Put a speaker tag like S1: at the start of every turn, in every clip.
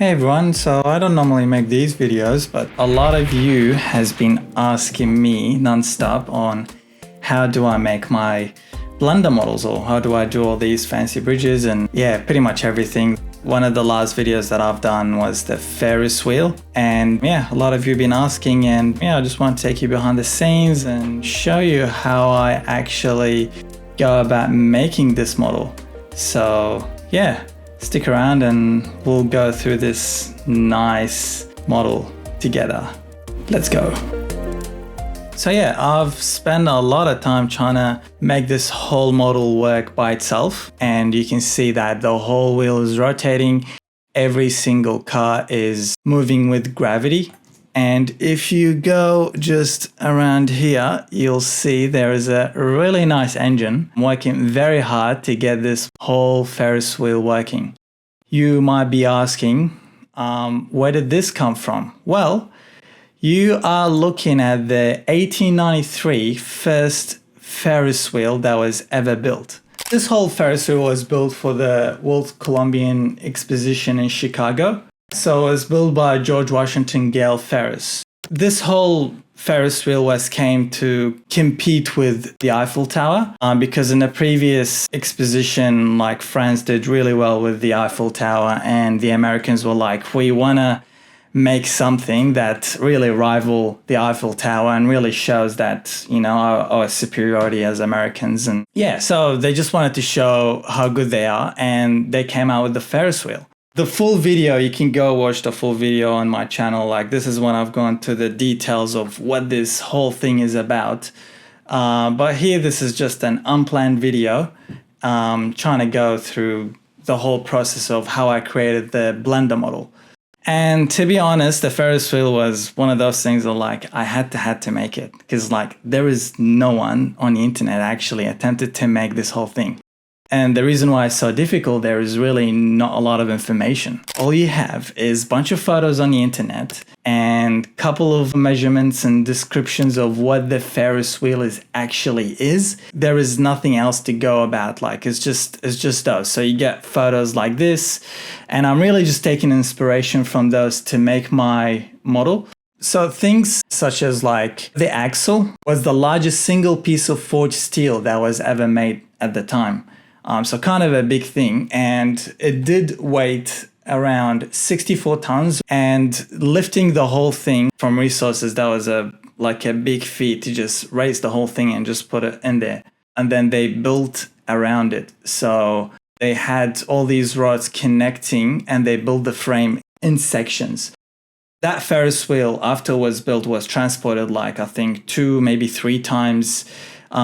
S1: Hey everyone, so I don't normally make these videos, but a lot of you has been asking me non-stop on how do I make my Blender models, or how do I do all these fancy bridges, and yeah, pretty much everything. One of the last videos that I've done was the Ferris wheel, and yeah, a lot of you have been asking, and yeah, I just want to take you behind the scenes and show you how I actually go about making this model. So yeah, stick around and we'll go through this nice model together. Let's go. So yeah, I've spent a lot of time trying to make this whole model work by itself, and you can see that the whole wheel is rotating. Every single car is moving with gravity. And if you go just around here, you'll see there is a really nice engine working very hard to get this whole Ferris wheel working. You might be asking, where did this come from? Well, you are looking at the 1893 first Ferris wheel that was ever built. This whole Ferris wheel was built for the World Columbian Exposition in Chicago. So it was built by George Washington Gale Ferris. This whole Ferris wheel came to compete with the Eiffel Tower because in the previous exposition, like, France did really well with the Eiffel Tower, and the Americans were like, we want to make something that really rival the Eiffel Tower and really shows that, you know, our superiority as Americans. And yeah, so they just wanted to show how good they are, and they came out with the Ferris wheel. The full video, you can go watch the full video on my channel. Like, this is when I've gone to the details of what this whole thing is about. But here, this is just an unplanned video, trying to go through the whole process of how I created the Blender model. And to be honest, the Ferris wheel was one of those things that, like, I had to make it, because like there is no one on the internet actually attempted to make this whole thing. And the reason why it's so difficult, there is really not a lot of information. All you have is a bunch of photos on the internet and a couple of measurements and descriptions of what the Ferris wheel actually is. There is nothing else to go about. Like, it's just those. So you get photos like this, and I'm really just taking inspiration from those to make my model. So things such as, like, the axle was the largest single piece of forged steel that was ever made at the time. So kind of a big thing, and it did weight around 64 tons, and lifting the whole thing from resources, that was a big feat to just raise the whole thing and just put it in there. And then they built around it. So they had all these rods connecting, and they built the frame in sections. That Ferris wheel, after it was built, was transported I think 2, maybe 3 times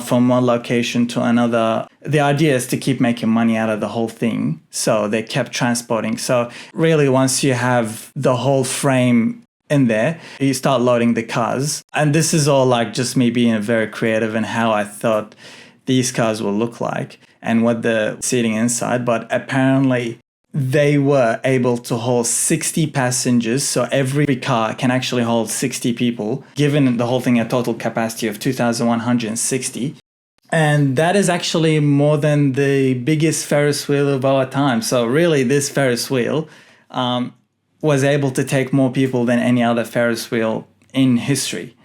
S1: from one location to another. The idea is to keep making money out of the whole thing, so they kept transporting. So really, once you have the whole frame in there, you start loading the cars. And this is all just me being very creative in how I thought these cars will look like and what the seating inside. But apparently they were able to hold 60 passengers, so every car can actually hold 60 people, given the whole thing a total capacity of 2,160. And that is actually more than the biggest Ferris wheel of our time. So really, this Ferris wheel was able to take more people than any other Ferris wheel in history.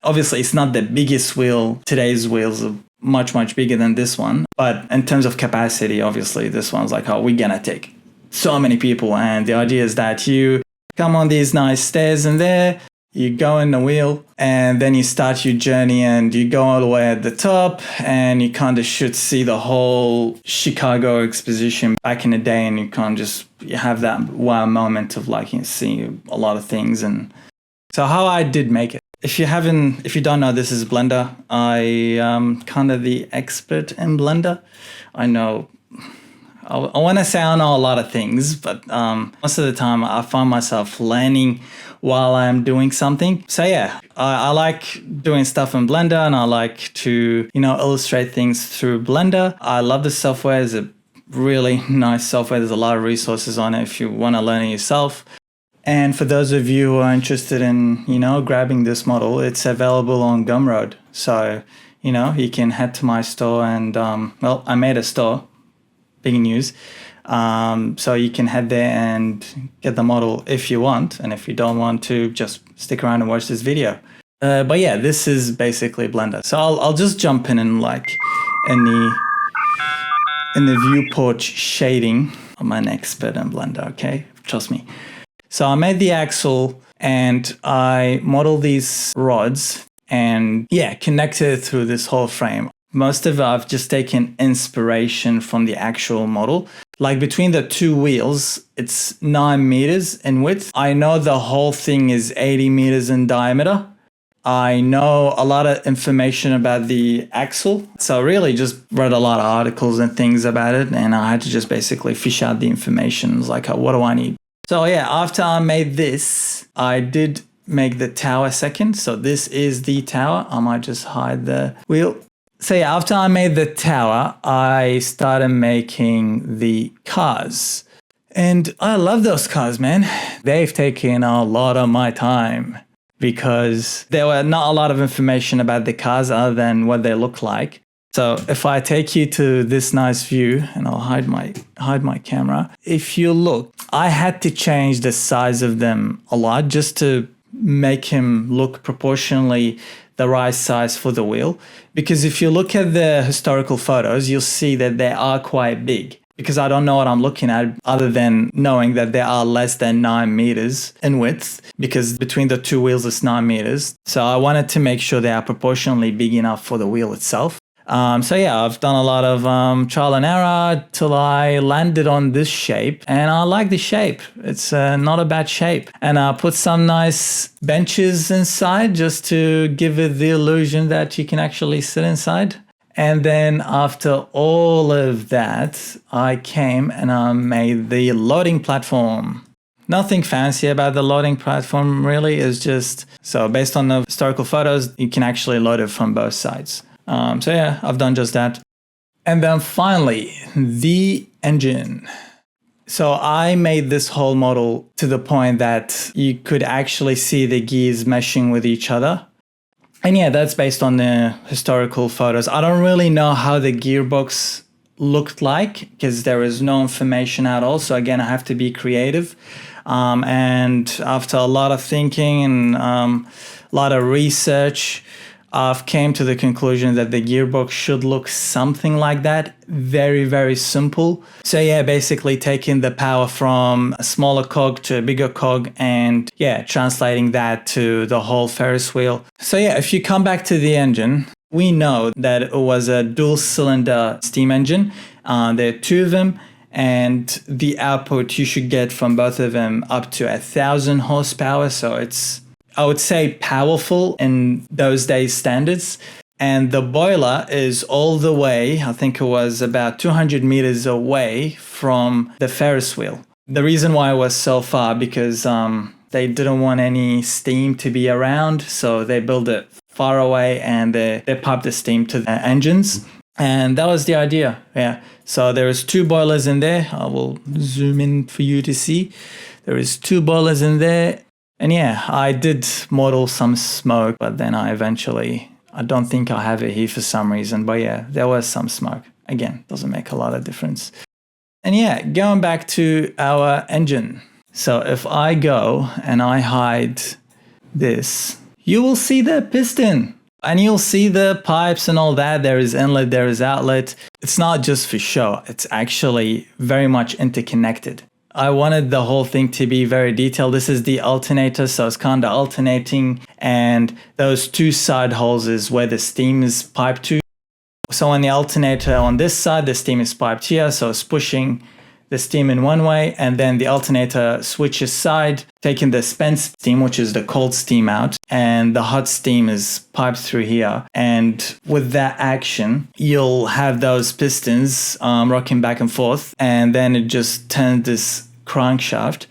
S1: Obviously, it's not the biggest wheel. Today's wheels are much, much bigger than this one. But in terms of capacity, obviously, this one's like, oh, we're going to take so many people. And the idea is that you come on these nice stairs in there, you go in the wheel, and then you start your journey, and you go all the way at the top, and you kind of should see the whole Chicago exposition back in the day, and you have that wow moment of you see a lot of things. And so how I did make it. If you don't know, this is Blender. I am kind of the expert in Blender. I know I want to say I know a lot of things, but most of the time I find myself learning while I'm doing something. So yeah, I like doing stuff in Blender, and I like to, illustrate things through Blender. I love the software. It's a really nice software. There's a lot of resources on it if you want to learn it yourself. And for those of you who are interested in, grabbing this model, it's available on Gumroad. So, you can head to my store and, I made a store. Big news. So you can head there and get the model if you want. And if you don't want to, just stick around and watch this video. But yeah, this is basically Blender. So I'll just jump in like in the viewport shading. I'm an expert in Blender, okay? Trust me. So I made the axle and I modeled these rods and yeah, connected it through this whole frame. Most of it, I've just taken inspiration from the actual model. Like between the two wheels, it's 9 meters in width. I know the whole thing is 80 meters in diameter. I know a lot of information about the axle. So really just read a lot of articles and things about it. And I had to just basically fish out the information. It was like, what do I need? So yeah, after I made this, I did make the tower second. So this is the tower. I might just hide the wheel. So yeah, after I made the tower, I started making the cars. And I love those cars, man. They've taken a lot of my time because there were not a lot of information about the cars other than what they look like. So if I take you to this nice view, and I'll hide my camera. If you look, I had to change the size of them a lot just to make him look proportionally the right size for the wheel. Because if you look at the historical photos, you'll see that they are quite big. Because I don't know what I'm looking at other than knowing that they are less than 9 meters in width, because between the two wheels it's 9 meters. So I wanted to make sure they are proportionally big enough for the wheel itself. So yeah, I've done a lot of trial and error till I landed on this shape, and I like the shape. It's not a bad shape. And I put some nice benches inside just to give it the illusion that you can actually sit inside. And then after all of that, I came and I made the loading platform. Nothing fancy about the loading platform really, is just, so based on the historical photos, you can actually load it from both sides. So yeah, I've done just that. And then finally, the engine. So I made this whole model to the point that you could actually see the gears meshing with each other. And yeah, that's based on the historical photos. I don't really know how the gearbox looked like because there is no information at all. So again, I have to be creative. And after a lot of thinking and a lot of research, I've came to the conclusion that the gearbox should look something like that. Very, very simple. So yeah, basically taking the power from a smaller cog to a bigger cog and yeah, translating that to the whole Ferris wheel. So yeah, if you come back to the engine, we know that it was a dual cylinder steam engine. There are two of them, and the output you should get from both of them up to 1,000 horsepower. So it's, I would say, powerful in those days standards. And the boiler is all the way, I think it was about 200 meters away from the Ferris wheel. The reason why it was so far, because they didn't want any steam to be around. So they built it far away and they piped the steam to the engines. And that was the idea. Yeah. So there is 2 boilers in there. I will zoom in for you to see. There is 2 boilers in there. And yeah, I did model some smoke, but then I don't think I have it here for some reason. But yeah, there was some smoke. Again, doesn't make a lot of difference. And yeah, going back to our engine. So if I go and I hide this, you will see the piston. And you'll see the pipes and all that. There is inlet, there is outlet. It's not just for show. It's actually very much interconnected. I wanted the whole thing to be very detailed. This is the alternator, so it's kind of alternating. And those 2 side holes is where the steam is piped to. So on the alternator on this side, the steam is piped here. So it's pushing the steam in one way, and then the alternator switches side, taking the spent steam, which is the cold steam, out, and the hot steam is piped through here. And with that action, you'll have those pistons rocking back and forth, and then it just turns this crankshaft.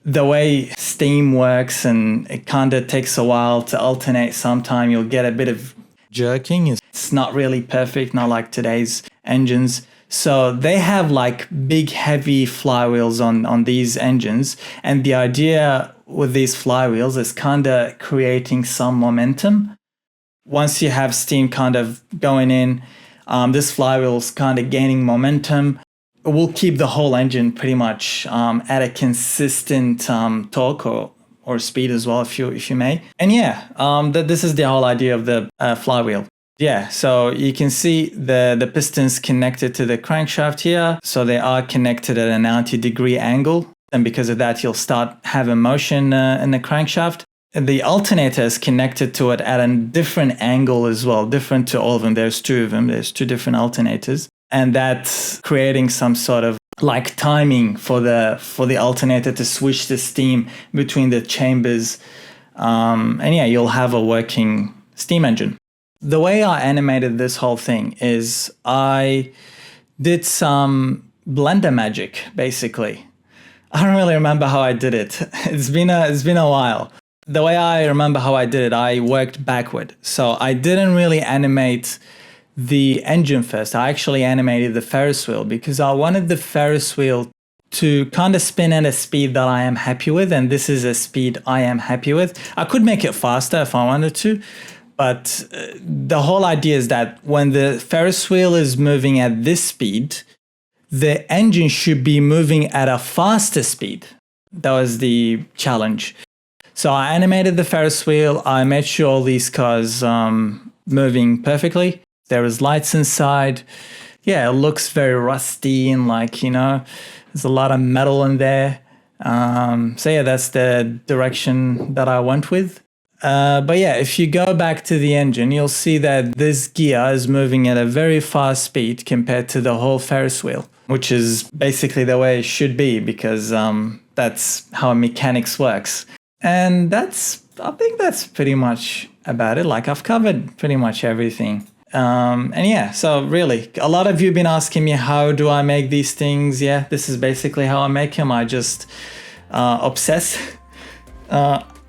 S1: The way steam works, and it kind of takes a while to alternate. Sometime you'll get a bit of jerking. It's not really perfect, not like today's engines. So they have like big heavy flywheels on these engines, and the idea with these flywheels is kind of creating some momentum. Once you have steam kind of going in, this flywheel is kind of gaining momentum. will keep the whole engine pretty much at a consistent torque or speed as well, if you may. And yeah, this is the whole idea of the flywheel. Yeah, so you can see the pistons connected to the crankshaft here. So they are connected at a 90-degree angle. And because of that, you'll start having motion in the crankshaft. The alternator is connected to it at a different angle as well, different to all of them. There's two of them. There's two different alternators. And that's creating some sort of like timing for the alternator to switch the steam between the chambers. And yeah, you'll have a working steam engine. The way I animated this whole thing is I did some Blender magic, basically. I don't really remember how I did it. It's been a while. The way I remember how I did it, I worked backward. So I didn't really animate the engine first. I actually animated the Ferris wheel because I wanted the Ferris wheel to kind of spin at a speed that I am happy with. And this is a speed I am happy with. I could make it faster if I wanted to. But the whole idea is that when the Ferris wheel is moving at this speed, the engine should be moving at a faster speed. That was the challenge. So I animated the Ferris wheel. I made sure all these cars moving perfectly. There is lights inside. Yeah, it looks very rusty and there's a lot of metal in there. So yeah, that's the direction that I went with. But yeah, if you go back to the engine, you'll see that this gear is moving at a very fast speed compared to the whole Ferris wheel, which is basically the way it should be because that's how mechanics works. And I think that's pretty much about it. Like I've covered pretty much everything. And yeah, so really, a lot of you have been asking me, how do I make these things? Yeah, this is basically how I make them. I just obsess.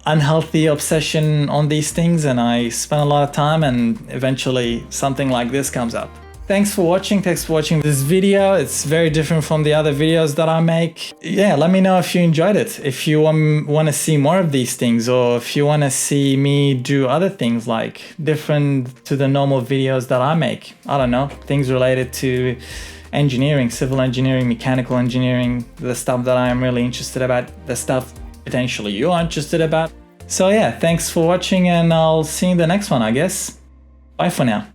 S1: Unhealthy obsession on these things, and I spend a lot of time, and eventually something like this comes up. Thanks for watching. Thanks for watching this video. It's very different from the other videos that I make. Yeah, let me know if you enjoyed it. If you want to see more of these things, or if you want to see me do other things like different to the normal videos that I make. I don't know, things related to engineering, civil engineering, mechanical engineering, the stuff that I am really interested about, the stuff potentially you're interested about. So yeah, thanks for watching, and I'll see you in the next one, I guess. Bye for now.